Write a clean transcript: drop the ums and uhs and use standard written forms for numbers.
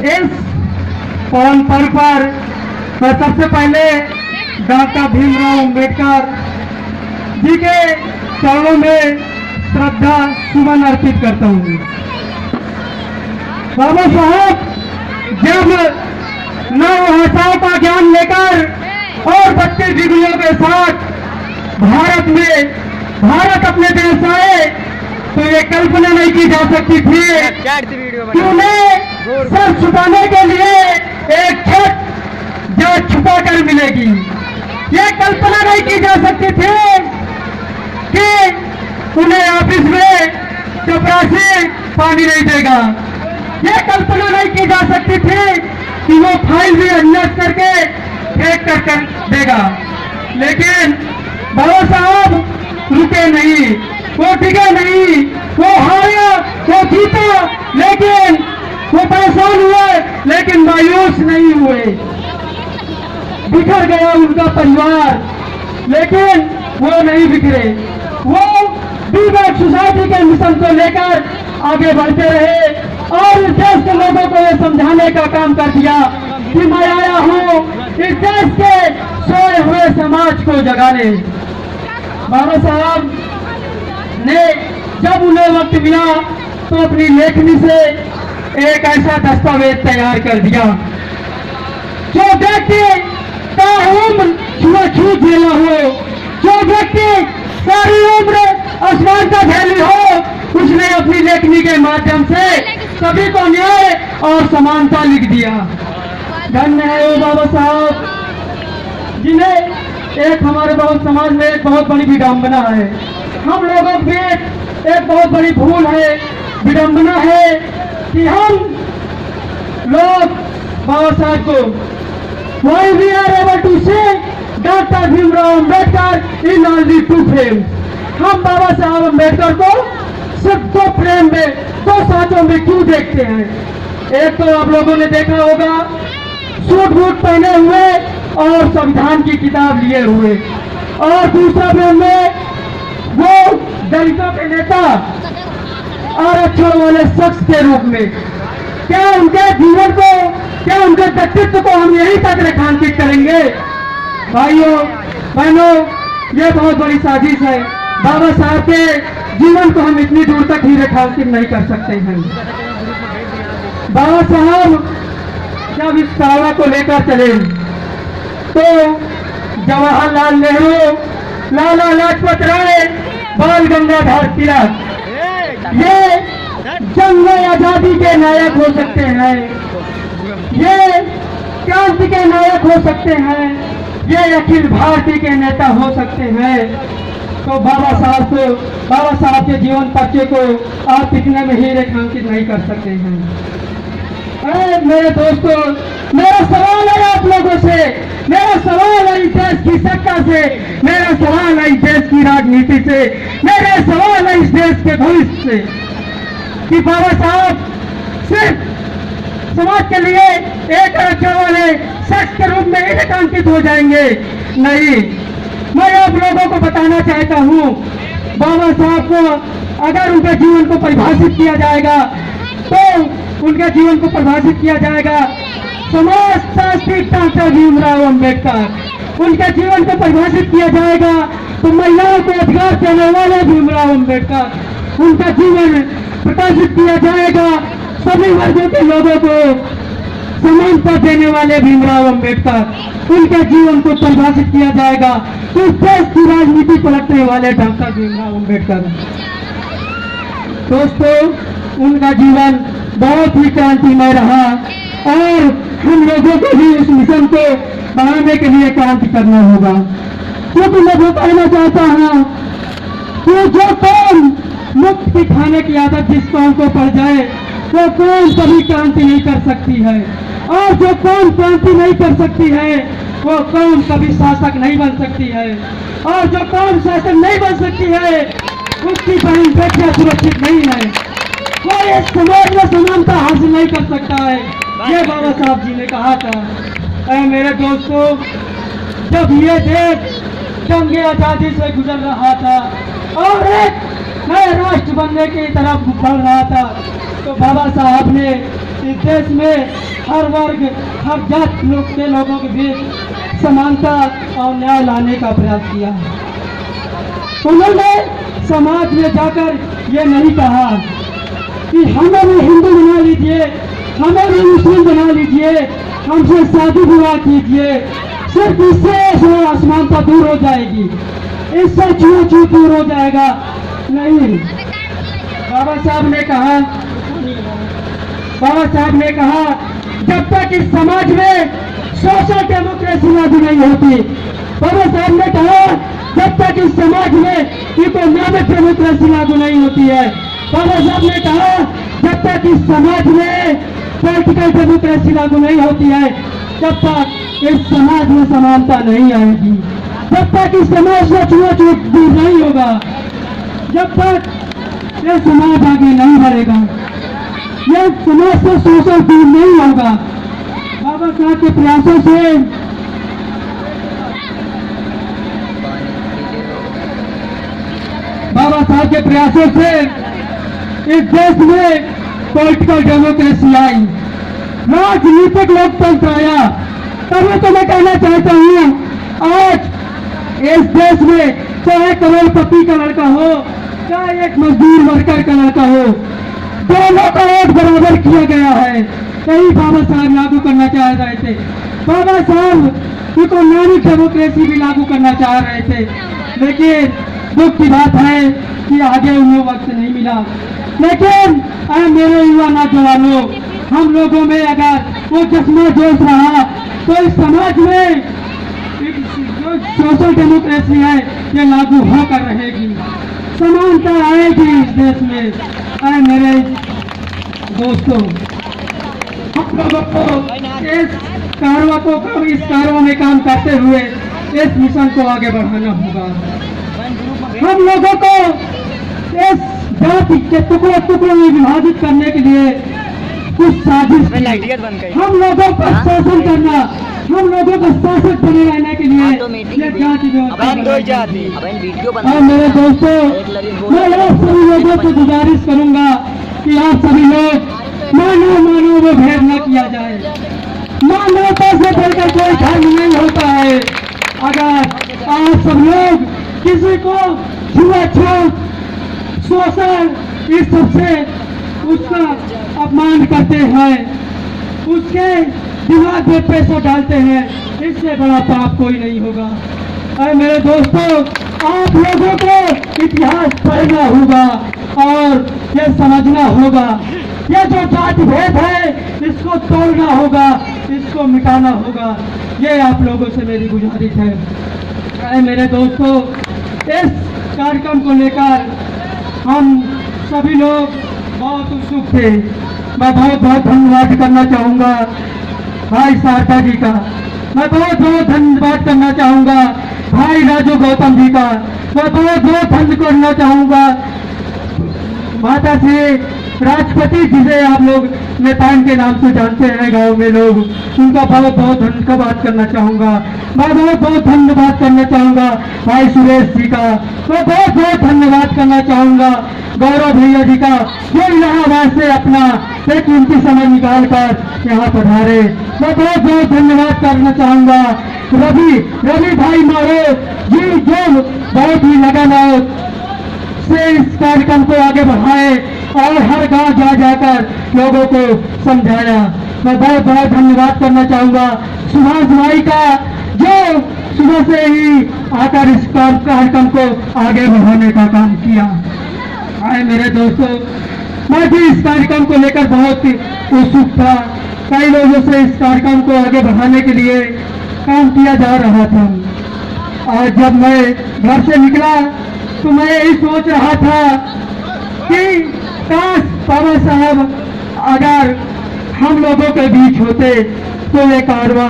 इस पवन पर्व पर मैं सबसे पहले डॉक्टर भीमराव अंबेडकर जी के चरणों में श्रद्धा सुमन अर्पित करता हूँ। बाबा साहब जब नव भाषाओं का ज्ञान लेकर और 32 डिग्रियों के साथ भारत अपने देश आए तो ये कल्पना नहीं की जा सकती थी कि उन्हें सर छुपाने के लिए एक छत जहाँ छुपा कर मिलेगी। ये कल्पना नहीं की जा सकती थी कि उन्हें ऑफिस में चपरासी पानी नहीं देगा। ये कल्पना नहीं की जा सकती थी कि वो फाइल भी अन्यस्त करके फेंक कर देगा। लेकिन बाबा साहब रुके नहीं, वो टिके नहीं, वो हारे, वो जीते, लेकिन वो परेशान हुए लेकिन मायूस नहीं हुए। बिखर गया उनका परिवार लेकिन वो नहीं बिखरे। वो बीबेक सोसाइटी के मिशन को लेकर आगे बढ़ते रहे और इस देश के लोगों को ये समझाने का काम कर दिया कि मैं आया हूँ इस देश के सोए हुए समाज को जगाने। बाबा साहब ने जब उन्हें वक्त मिला तो अपनी लेखनी से एक ऐसा दस्तावेज तैयार कर दिया जो व्यक्ति का उम्र छुआछूत झेला हो, जो व्यक्ति सारी उम्र आसमान का झेली हो, उसने अपनी लेखनी के माध्यम से सभी को न्याय और समानता लिख दिया। धन्य है वो बाबा साहब जिन्हें एक हमारे बहुत समाज में एक बहुत बड़ी विडंबना है। हम लोगों की एक बहुत बड़ी भूल है, विडंबना है कि हम लोग बाबा साहब को Why we are able to say Dr. Bhimrao Ambedkar in only two frames। हम बाबा साहब अंबेडकर को सिर्फ दो फ्रेम में, दो साँचों में क्यों देखते हैं? एक तो आप लोगों ने देखा होगा सूट बूट पहने हुए और संविधान की किताब लिए हुए, और दूसरा फ्रेम में वो दलितों के नेता आरक्षण वाले शख्स के रूप में। क्या उनके जीवन को, क्या उनके व्यक्तित्व को हम यहीं तक रेखांकित करेंगे? भाइयों बहनों, ये बहुत बड़ी साजिश है। बाबा साहब के जीवन को हम इतनी दूर तक ही रेखांकित नहीं कर सकते हैं। बाबा साहब जब इस कावा को लेकर चले तो जवाहरलाल नेहरू, लाला लाजपत राय, बाल गंगाधर तिलक ये जंग आजादी के नायक हो सकते हैं, ये क्रांति के नायक हो सकते हैं, ये अखिल भारतीय के नेता हो सकते हैं। तो बाबा साहब के जीवन पर्चे को आप इतने में ही रेखांकित नहीं कर सकते हैं। मेरे दोस्तों, मेरा सवाल है आप लोगों से, मेरा सवाल है इस देश की सत्ता से, मेरा सवाल है इस देश की राजनीति से, मेरा सवाल है इस देश के भविष्य से कि बाबा साहब सिर्फ समाज के लिए एक आरक्षण वाले शख्स के रूप में ही रेखांकित हो जाएंगे? नहीं, मैं आप लोगों को बताना चाहता हूँ बाबा साहब को अगर उनके जीवन को परिभाषित किया जाएगा तो उनके जीवन को परिभाषित किया जाएगा समाजशास्त्री डॉक्टर भीमराव अंबेडकर। उनके जीवन को परिभाषित किया जाएगा तो महिलाओं को अधिकार देने वाले भीमराव अंबेडकर। उनका जीवन प्रकाशित किया जाएगा सभी वर्गों के लोगों को समानता देने वाले भीमराव अंबेडकर। उनके जीवन को परिभाषित किया जाएगा तो देश की राजनीति पलटने वाले डॉक्टर भीमराव अंबेडकर। दोस्तों, उनका जीवन बहुत ही क्रांतिमय रहा और हम लोगों को भी इस मिशन को बढ़ाने के लिए क्रांति करना होगा। क्योंकि मैं वो कहना चाहता हूँ कि जो कौम मुफ्त की खाने की आदत जिस कौम को पड़ जाए वो कौम कभी क्रांति नहीं कर सकती है, और जो कौम क्रांति नहीं कर सकती है वो कौम कभी शासक नहीं बन सकती है, और जो कौम शासक नहीं बन सकती है उसकी जनसंख्या सुरक्षित नहीं है, वो इस समाज में समानता हासिल नहीं कर सकता है। ये बाबा साहब जी ने कहा था। मेरे दोस्तों, जब ये देश जंग आजादी से गुजर रहा था और एक नए राष्ट्र बनने की तरफ बढ़ रहा था तो बाबा साहब ने इस देश में हर वर्ग हर जात लोग के लोगों के बीच समानता और न्याय लाने का प्रयास किया है। उन्होंने समाज में जाकर ये नहीं कहा कि हमें भी हिंदू बना लीजिए, हमें भी मुस्लिम बना लीजिए, हमसे शादी विवाह कीजिए, सिर्फ इससे असमानता दूर हो जाएगी, इससे छूत दूर हो जाएगा। नहीं, बाबा साहब ने कहा जब तक इस समाज में सोशल डेमोक्रेसी लागू नहीं होती, बाबा साहब ने कहा जब तक इस समाज में इकोनॉमिक डेमोक्रेसी लागू नहीं होती है, बाबा साहब ने कहा जब तक इस समाज में पॉलिटिकल डेमोक्रेसी लागू नहीं होती है, जब तक इस समाज में समानता नहीं आएगी, जब तक इस समाज से छूत दूर नहीं होगा, जब तक ये समाज आगे नहीं बढ़ेगा, यह समाज से शोषण दूर नहीं होगा। बाबा साहब के प्रयासों से इस देश में पॉलिटिकल डेमोक्रेसी आई, राजनीतिक लोकतंत्र आया। तभी तो मैं कहना चाहता हूँ, आज इस देश में चाहे करोड़पति का लड़का हो, चाहे एक मजदूर वर्कर का लड़का हो, दोनों का वोट बराबर किया गया है। यही बाबा साहब लागू करना चाह रहे थे। बाबा साहब इकोनॉमिक डेमोक्रेसी भी लागू करना चाह रहे थे, लेकिन दुख की बात है कि आगे उन्हें वक्त नहीं मिला। लेकिन मेरे युवा नौजवानों, हम लोगों में अगर वो जज्बा जोश रहा तो इस समाज में जो सोशल डेमोक्रेसी है ये लागू होकर रहेगी, समानता आएगी इस देश में। मेरे दोस्तों, हम लोगों को इस कारवा में काम करते हुए इस मिशन को आगे बढ़ाना होगा। हम लोगों को इस जाति के टुकड़ों में विभाजित करने के लिए कुछ साजिश, हम लोगों को शासन करना, हम लोगों को शासक बने रहने के लिए ये जाति व्यवस्था। मेरे दोस्तों, मैं आप सभी लोगों से गुजारिश करूंगा कि आप सभी लोग मानव में भेद न किया जाए। मानवता से बढ़कर कोई धर्म नहीं होता है। अगर आप सब लोग किसी को छुआछूत, शोषण, इस सबसे उसका अपमान करते हैं, उसके दिमाग में पैसा डालते हैं, इससे बड़ा पाप कोई नहीं होगा। अरे मेरे दोस्तों, आप लोगों को इतिहास पढ़ना होगा और ये समझना होगा, ये जो जाति भेद है इसको तोड़ना होगा, इसको मिटाना होगा। ये आप लोगों से मेरी गुजारिश है। अरे मेरे दोस्तों, इस कार्यक्रम को लेकर हम सभी लोग बहुत उत्सुक थे। मैं बहुत धन्यवाद करना चाहूँगा भाई शारदा जी का, मैं बहुत धन्यवाद करना चाहूँगा भाई राजू गौतम जी का, मैं बहुत धन्यवाद करना चाहूँगा माता श्री राष्ट्रपति जिसे आप लोग नेताओं के नाम से जानते हैं गांव में लोग, उनका बहुत धन्यवाद करना चाहूँगा। मैं बहुत धन्यवाद करना चाहूँगा भाई सुरेश जी का, मैं बहुत धन्यवाद करना चाहूँगा गौरव भैया जी का, जो इलाहाबाद से अपना एक कीमती समय निकाल कर यहाँ पधारे। मैं बहुत धन्यवाद करना चाहूँगा रवि भाई मारो जी, जो बहुत ही लगातार से इस कार्यक्रम को आगे बढ़ाए और हर गांव जा जाकर लोगों को समझाया। मैं बहुत धन्यवाद करना चाहूँगा सुभाष भाई का, जो सुबह से ही आकर इस कार्यक्रम को आगे बढ़ाने का काम किया। आए मेरे दोस्तों, मैं भी इस कार्यक्रम को लेकर बहुत उत्सुक था। कई लोगों से इस कार्यक्रम को आगे बढ़ाने के लिए काम किया जा रहा था। और जब मैं घर से निकला तो मैं यही सोच रहा था कि काश बाबा साहब अगर हम लोगों के बीच होते तो ये कारवा